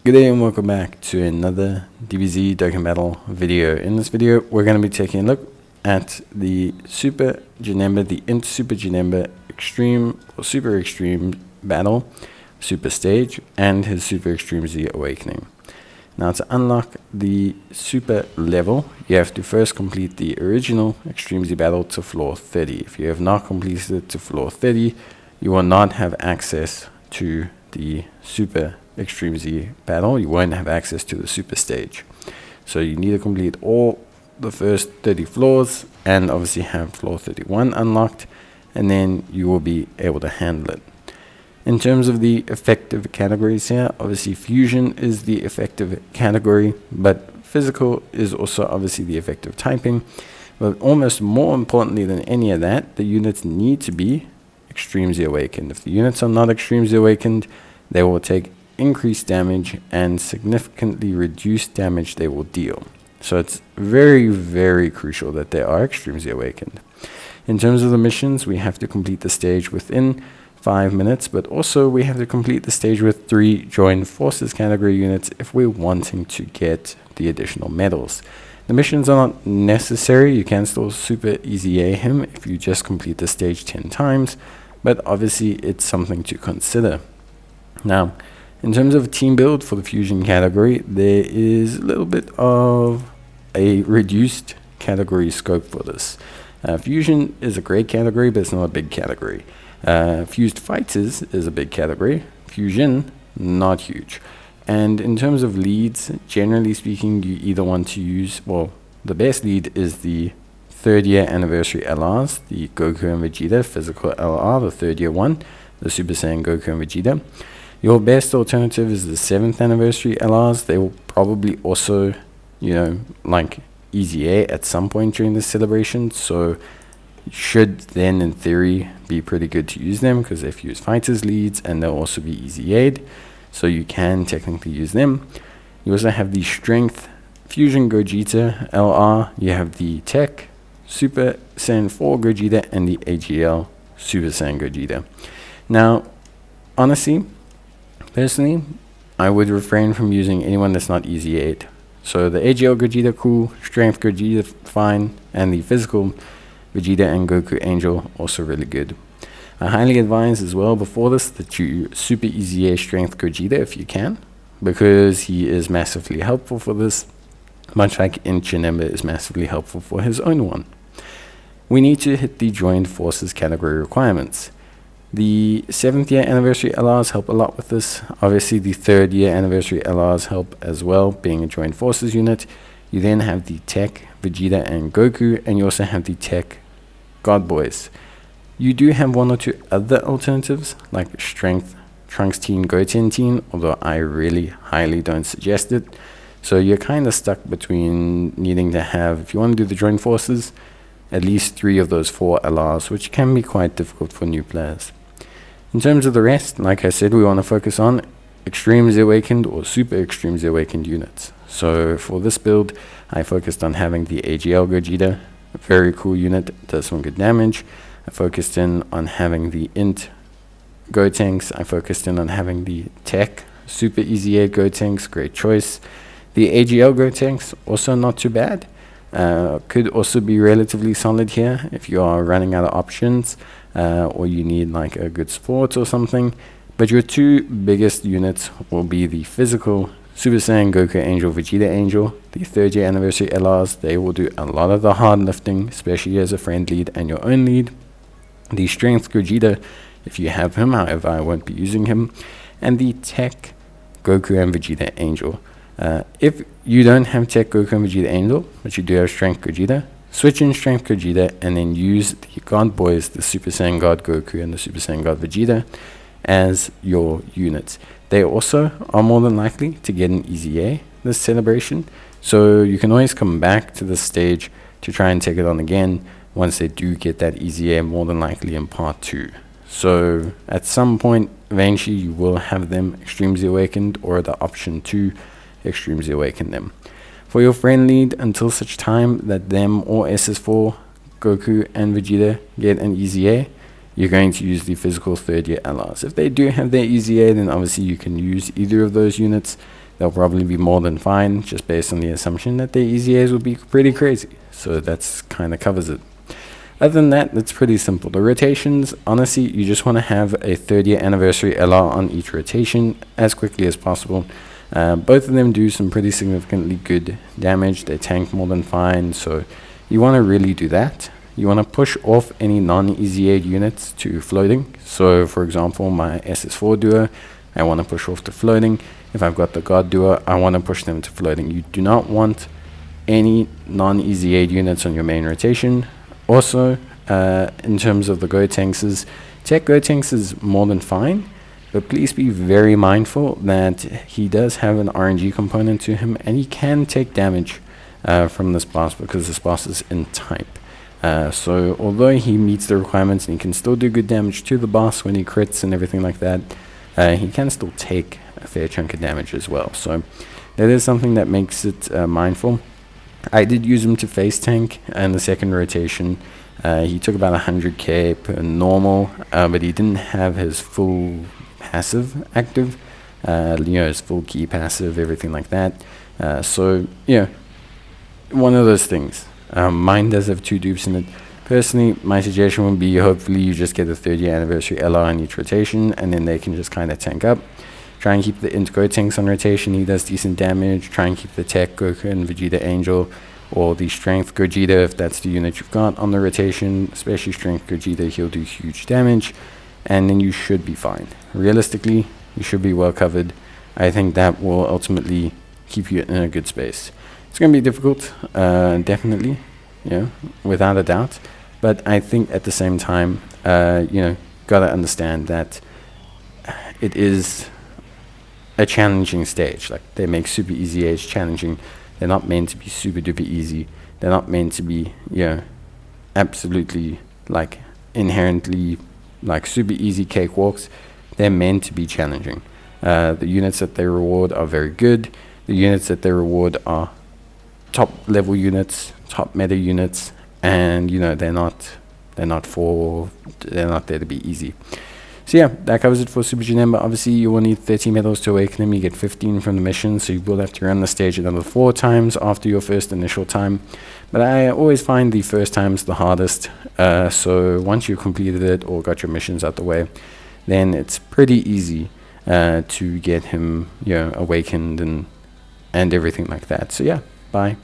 Good day and welcome back to another DBZ Dokkan Battle video. In this video, we're going to be taking a look at the Super Janemba, the Int Super Janemba Extreme or Super Extreme Battle, Super Stage, and his Super Extreme Z Awakening. Now, to unlock the Super level, you have to first complete the original Extreme Z Battle to floor 30. If you have not completed it to floor 30, you will not have access to the Super Extreme Z Battle. You won't have access to the Super Stage. So you need to complete all the first 30 floors and obviously have floor 31 unlocked, and then you will be able to handle it. In terms of the effective categories here, obviously fusion is the effective category, but physical is also obviously the effective typing. But almost more importantly than any of that, the units need to be Extreme Z Awakened. If the units are not Extreme Z Awakened, they will take increased damage and significantly reduced damage they will deal. So it's very, very crucial that they are Extreme Z Awakened. In terms of the missions, we have to complete the stage within 5 minutes, but also we have to complete the stage with 3 Joined Forces category units if we're wanting to get the additional medals. The missions are not necessary. You can still super easy A him if you just complete the stage 10 times, but obviously it's something to consider. Now, in terms of team build for the fusion category, there is a little bit of a reduced category scope for this. Fusion is a great category, but it's not a big category. Fused fighters is a big category. Fusion, not huge. And in terms of leads, generally speaking, you either want to use, well, the best lead is the 3rd year anniversary LRs, the Goku and Vegeta physical LR, the 3rd year one, the Super Saiyan Goku and Vegeta. Your best alternative is the 7th anniversary LRs. They will probably also, like easy A at some point during the celebration. So should then in theory be pretty good to use them because they fuse fighters leads and they'll also be easy aid. So you can technically use them. You also have the Strength Fusion Gogeta LR. You have the Tech Super Saiyan 4 Gogeta and the AGL Super Saiyan Gogeta. Now, honestly, personally, I would refrain from using anyone that's not easy 8. So the AGL Gogeta, cool, Strength Gogeta, fine, and the physical Vegeta and Goku Angel, also really good. I highly advise as well before this that you super easy A Strength Gogeta if you can, because he is massively helpful for this, much like Int Janemba is massively helpful for his own one. We need to hit the Joined Forces category requirements. The 7th year anniversary LRs help a lot with this. Obviously, the 3rd year anniversary LRs help as well, being a Joined Forces unit. You then have the Tech, Vegeta, and Goku, and you also have the Tech God Boys. You do have 1 or 2 other alternatives, like Strength, Trunks Teen, Goten Teen, although I really highly don't suggest it. So you're kind of stuck between needing to have, if you want to do the Joined Forces, at least 3 of those 4 LRs, which can be quite difficult for new players. In terms of the rest, like I said, we want to focus on Extreme Z Awakened or Super Extreme Z Awakened units. So for this build, I focused on having the AGL Gogeta, a very cool unit, does some good damage. I focused in on having the Int Gotenks. I focused in on having the Tech Super Easy 8 Gotenks, great choice. The AGL Gotenks, also not too bad. Could also be relatively solid here if you are running out of options or you need like a good support or something. But your 2 biggest units will be the physical Super Saiyan Goku Angel, Vegeta Angel, the 3rd year anniversary LRs. They will do a lot of the hard lifting, especially as a friend lead and your own lead. The Strength Gogeta, if you have him, however I won't be using him. And the Tech Goku and Vegeta Angel. If you don't have Tech Goku and Vegeta Angel, but you do have Strength Gogeta, switch in Strength Gogeta and then use the God Boys, the Super Saiyan God Goku and the Super Saiyan God Vegeta, as your units. They also are more than likely to get an easy A this celebration, so you can always come back to this stage to try and take it on again once they do get that easy A, more than likely in part 2. So at some point, eventually you will have them Extreme Z Awakened or the option to Extreme Z Awaken them. For your friend lead, until such time that them or SS4, Goku and Vegeta get an easy A, you're going to use the physical 3rd year LRs. If they do have their easy A, then obviously you can use either of those units. they'll probably be more than fine, just based on the assumption that their EZAs will be pretty crazy. So that's kind of covers it. Other than that, it's pretty simple. The rotations, honestly, you just want to have a 30th anniversary LR on each rotation as quickly as possible. Both of them do some pretty significantly good damage. They tank more than fine, so you want to really do that. You want to push off any non-EZA units to floating. So, for example, my SS4 duo, I want to push off to floating. If I've got the guard duo, I want to push them to floating. You do not want any non-EZA units on your main rotation. Also, in terms of the Gotenks, Tech Gotenks is more than fine, but please be very mindful that he does have an RNG component to him, and he can take damage from this boss because this boss is in type. So although he meets the requirements and he can still do good damage to the boss when he crits and everything like that, he can still take a fair chunk of damage as well. So that is something that makes it mindful. I did use him to face tank in the second rotation. He took about 100k per normal, but he didn't have his full passive active, his full key passive, everything like that. So yeah, one of those things. Mine does have 2 dupes in it. Personally, my suggestion would be hopefully you just get a 30th anniversary LR in each rotation, and then they can just kind of tank up. Try and keep the Int Gotenks on rotation, he does decent damage. Try and keep the Tech Goku Vegeta Angel, or the Strength Gogeta, if that's the unit you've got on the rotation, especially Strength Gogeta, he'll do huge damage, and then you should be fine. Realistically, you should be well covered. I think that will ultimately keep you in a good space. It's going to be difficult, definitely, without a doubt, but I think at the same time, gotta understand that it is a challenging stage. Like, they make super easy age challenging. They're not meant to be super duper easy. They're not meant to be, absolutely, like, inherently, like, super easy cakewalks. They're meant to be challenging. The units that they reward are very good. The units that they reward are top level units, top meta units, and they're not there to be easy. So yeah, that covers it for Super Janemba. Obviously, you will need 30 medals to awaken him. You get 15 from the mission, so you will have to run the stage another 4 times after your first initial time. But I always find the first time's the hardest. So once you've completed it or got your missions out the way, then it's pretty easy to get him, awakened and everything like that. So yeah, bye.